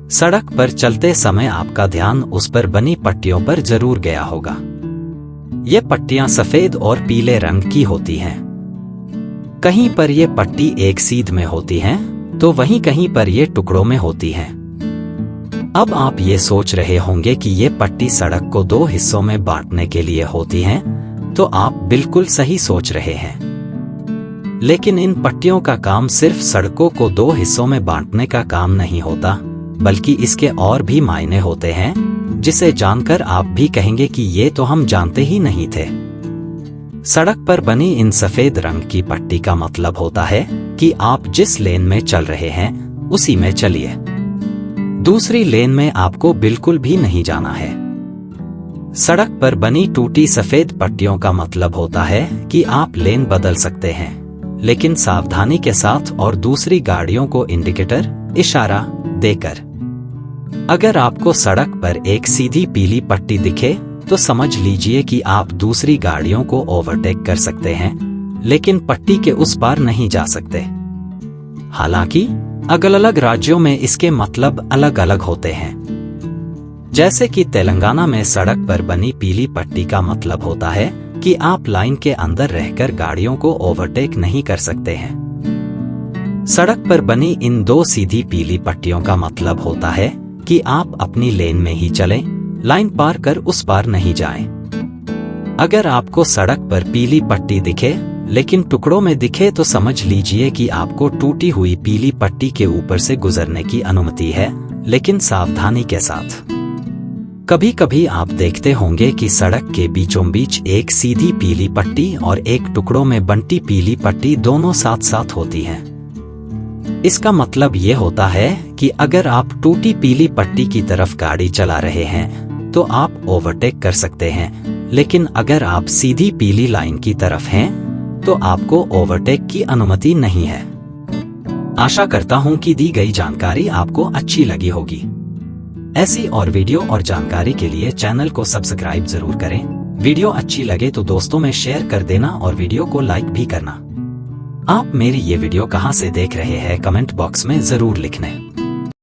सड़क पर चलते समय आपका ध्यान उस पर बनी पट्टियों पर जरूर गया होगा। ये पट्टियां सफेद और पीले रंग की होती हैं। कहीं पर ये पट्टी एक सीध में होती हैं, तो वहीं कहीं पर ये टुकड़ों में होती हैं। अब आप ये सोच रहे होंगे कि ये पट्टी सड़क को दो हिस्सों में बांटने के लिए होती हैं, तो आप बिल्कुल सही सोच रहे हैं। लेकिन इन पट्टियों का काम सिर्फ सड़कों को दो हिस्सों में बांटने का काम नहीं होता, बल्कि इसके और भी मायने होते हैं, जिसे जानकर आप भी कहेंगे कि ये तो हम जानते ही नहीं थे। सड़क पर बनी इन सफेद रंग की पट्टी का मतलब होता है कि आप जिस लेन में चल रहे हैं उसी में चलिए। दूसरी लेन में आपको बिल्कुल भी नहीं जाना है। सड़क पर बनी टूटी सफेद पट्टियों का मतलब होता है कि आप लेन बदल सकते हैं, लेकिन सावधानी के साथ और दूसरी गाड़ियों को इंडिकेटर इशारा देकर। अगर आपको सड़क पर एक सीधी पीली पट्टी दिखे तो समझ लीजिए कि आप दूसरी गाड़ियों को ओवरटेक कर सकते हैं, लेकिन पट्टी के उस पार नहीं जा सकते। हालांकि अलग-अलग राज्यों में इसके मतलब अलग-अलग होते हैं। जैसे कि तेलंगाना में सड़क पर बनी पीली पट्टी का मतलब होता है कि आप लाइन के अंदर रहकर गाड़ियों को ओवरटेक नहीं कर सकते हैं। सड़क पर बनी इन दो सीधी पीली पट्टियों का मतलब होता है कि आप अपनी लेन में ही चलें, लाइन पार कर उस पार नहीं जाएं। अगर आपको सड़क पर पीली पट्टी दिखे लेकिन टुकड़ों में दिखे तो समझ लीजिए कि आपको टूटी हुई पीली पट्टी के ऊपर से गुजरने की अनुमति है, लेकिन सावधानी के साथ। कभी कभी आप देखते होंगे कि सड़क के बीचों बीच एक सीधी पीली पट्टी और एक टुकड़ों में बंटी पीली पट्टी दोनों साथ साथ होती हैं। इसका मतलब ये होता है कि अगर आप टूटी पीली पट्टी की तरफ गाड़ी चला रहे हैं तो आप ओवरटेक कर सकते हैं, लेकिन अगर आप सीधी पीली लाइन की तरफ हैं तो आपको ओवरटेक की अनुमति नहीं है। आशा करता हूं कि दी गई जानकारी आपको अच्छी लगी होगी। ऐसी और वीडियो और जानकारी के लिए चैनल को सब्सक्राइब जरूर करें। वीडियो अच्छी लगे तो दोस्तों में शेयर कर देना और वीडियो को लाइक भी करना। आप मेरी ये वीडियो कहां से देख रहे हैं कमेंट बॉक्स में जरूर लिखना।